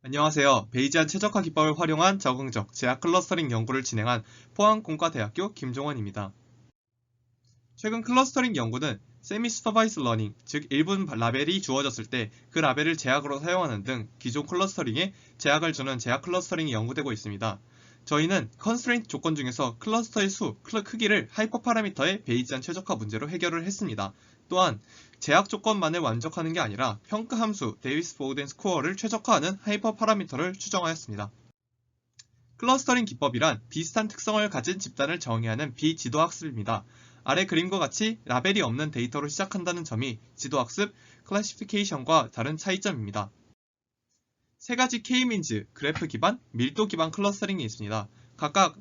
안녕하세요. 베이지안 최적화 기법을 활용한 적응적 제약 클러스터링 연구를 진행한 포항공과대학교 김종원입니다. 최근 클러스터링 연구는 세미 슈퍼바이스 러닝, 즉 일분 라벨이 주어졌을 때 그 라벨을 제약으로 사용하는 등 기존 클러스터링에 제약을 주는 제약 클러스터링이 연구되고 있습니다. 저희는 컨스트레인트 조건 중에서 클러스터의 수, 크기를 하이퍼 파라미터의 베이지안 최적화 문제로 해결을 했습니다. 또한 제약 조건만을 만족하는 게 아니라 평가 함수 데이비스 보우덴 스코어를 최적화하는 하이퍼 파라미터를 추정하였습니다. 클러스터링 기법이란 비슷한 특성을 가진 집단을 정의하는 비지도학습입니다. 아래 그림과 같이 라벨이 없는 데이터로 시작한다는 점이 지도학습, 클래시피케이션과 다른 차이점입니다. 세 가지 K-민즈, 그래프 기반, 밀도 기반 클러스터링이 있습니다. 각각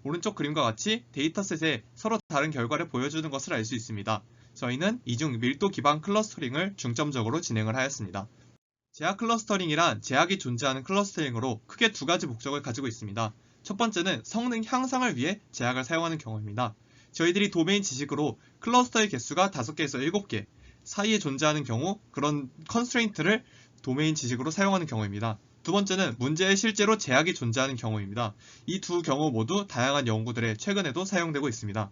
오른쪽 그림과 같이 데이터셋에 서로 다른 결과를 보여주는 것을 알 수 있습니다. 저희는 이중 밀도 기반 클러스터링을 중점적으로 진행을 하였습니다. 제약 클러스터링이란 제약이 존재하는 클러스터링으로 크게 두 가지 목적을 가지고 있습니다. 첫 번째는 성능 향상을 위해 제약을 사용하는 경우입니다. 저희들이 도메인 지식으로 클러스터의 개수가 5개에서 7개 사이에 존재하는 경우 그런 컨스트레인트를 도메인 지식으로 사용하는 경우입니다. 두 번째는 문제에 실제로 제약이 존재하는 경우입니다. 이 두 경우 모두 다양한 연구들에 최근에도 사용되고 있습니다.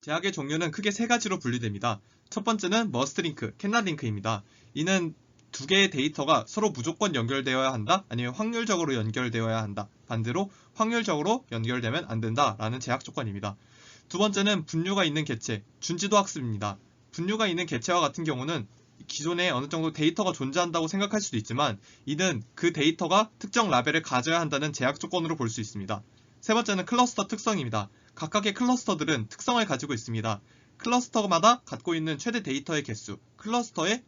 제약의 종류는 크게 세 가지로 분류됩니다. 첫 번째는 머스트링크, 캔낫링크입니다. 이는 두 개의 데이터가 서로 무조건 연결되어야 한다, 아니면 확률적으로 연결되어야 한다. 반대로 확률적으로 연결되면 안 된다 라는 제약 조건입니다. 두 번째는 분류가 있는 개체, 준지도 학습입니다. 분류가 있는 개체와 같은 경우는 기존에 어느 정도 데이터가 존재한다고 생각할 수도 있지만 이는 그 데이터가 특정 라벨을 가져야 한다는 제약 조건으로 볼 수 있습니다. 세 번째는 클러스터 특성입니다. 각각의 클러스터들은 특성을 가지고 있습니다. 클러스터마다 갖고 있는 최대 데이터의 개수, 클러스터의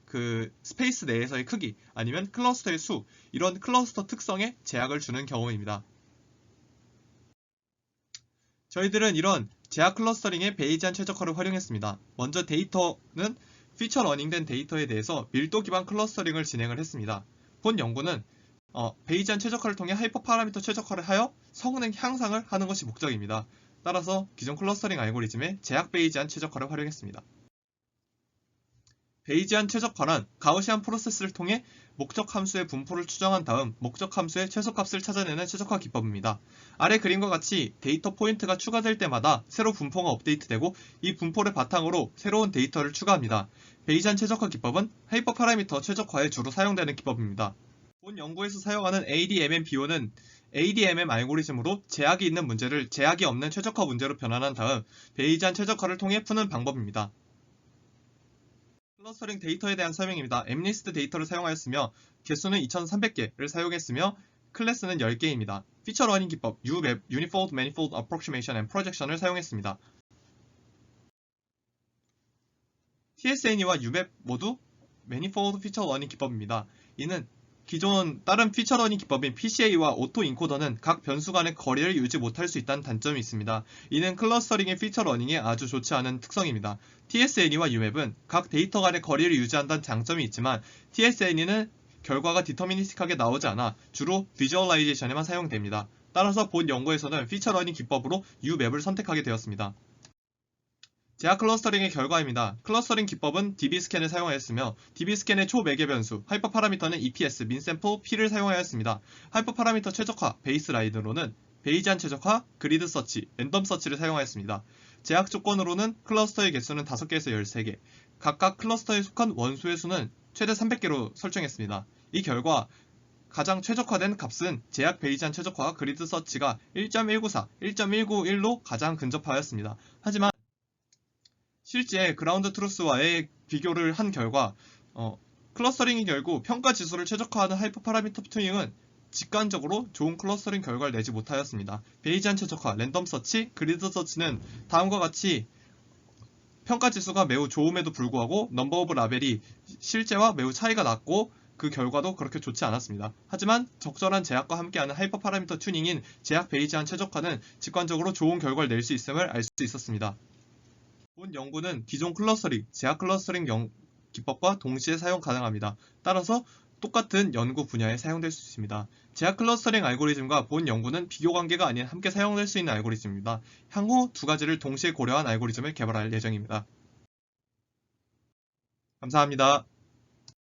그 스페이스 내에서의 크기, 아니면 클러스터의 수, 이런 클러스터 특성에 제약을 주는 경우입니다. 저희들은 이런 제약 클러스터링의 베이지안 최적화를 활용했습니다. 먼저 데이터는 피처 러닝된 데이터에 대해서 밀도 기반 클러스터링을 진행을 했습니다. 본 연구는 베이지안 최적화를 통해 하이퍼 파라미터 최적화를 하여 성능 향상을 하는 것이 목적입니다. 따라서 기존 클러스터링 알고리즘의 제약 베이지안 최적화를 활용했습니다. 베이지안 최적화란 가우시안 프로세스를 통해 목적 함수의 분포를 추정한 다음 목적 함수의 최소값을 찾아내는 최적화 기법입니다. 아래 그림과 같이 데이터 포인트가 추가될 때마다 새로 분포가 업데이트되고 이 분포를 바탕으로 새로운 데이터를 추가합니다. 베이지안 최적화 기법은 하이퍼 파라미터 최적화에 주로 사용되는 기법입니다. 본 연구에서 사용하는 ADMM-BO는 ADMM 알고리즘으로 제약이 있는 문제를 제약이 없는 최적화 문제로 변환한 다음 베이지안 최적화를 통해 푸는 방법입니다. 클러스터링 데이터에 대한 설명입니다. MNIST 데이터를 사용하였으며 개수는 2300개를 사용했으며 클래스는 10개입니다. 피처 러닝 기법 UMAP, Unifold Manifold Approximation and Projection을 사용했습니다. TSNE와 UMAP 모두 Manifold 피처 러닝 기법입니다. 이는 기존 다른 피처 러닝 기법인 PCA와 오토 인코더는 각 변수 간의 거리를 유지 못할 수 있다는 단점이 있습니다. 이는 클러스터링의 피처 러닝에 아주 좋지 않은 특성입니다. TSNE와 UMAP은 각 데이터 간의 거리를 유지한다는 장점이 있지만 TSNE는 결과가 디터미니스틱하게 나오지 않아 주로 비주얼라이제이션에만 사용됩니다. 따라서 본 연구에서는 피처 러닝 기법으로 UMAP을 선택하게 되었습니다. 제약 클러스터링의 결과입니다. 클러스터링 기법은 DB스캔을 사용하였으며 DB스캔의 초매개 변수 하이퍼 파라미터는 EPS, 민샘플, P를 사용하였습니다. 하이퍼 파라미터 최적화, 베이스라인으로는 베이지안 최적화, 그리드 서치, 랜덤 서치를 사용하였습니다. 제약 조건으로는 클러스터의 개수는 5개에서 13개, 각각 클러스터에 속한 원소의 수는 최대 300개로 설정했습니다. 이 결과 가장 최적화된 값은 제약 베이지안 최적화와 그리드 서치가 1.194, 1.191로 가장 근접하였습니다. 하지만 실제 그라운드 트루스와의 비교를 한 결과 클러스터링의 결국 평가 지수를 최적화하는 하이퍼 파라미터 튜닝은 직관적으로 좋은 클러스터링 결과를 내지 못하였습니다. 베이지안 최적화, 랜덤 서치, 그리드 서치는 다음과 같이 평가 지수가 매우 좋음에도 불구하고 넘버 오브 라벨이 실제와 매우 차이가 났고 그 결과도 그렇게 좋지 않았습니다. 하지만 적절한 제약과 함께하는 하이퍼 파라미터 튜닝인 제약 베이지안 최적화는 직관적으로 좋은 결과를 낼 수 있음을 알 수 있었습니다. 본 연구는 기존 클러스터링, 제약 클러스터링 기법과 동시에 사용 가능합니다. 따라서 똑같은 연구 분야에 사용될 수 있습니다. 제약 클러스터링 알고리즘과 본 연구는 비교 관계가 아닌 함께 사용될 수 있는 알고리즘입니다. 향후 두 가지를 동시에 고려한 알고리즘을 개발할 예정입니다. 감사합니다.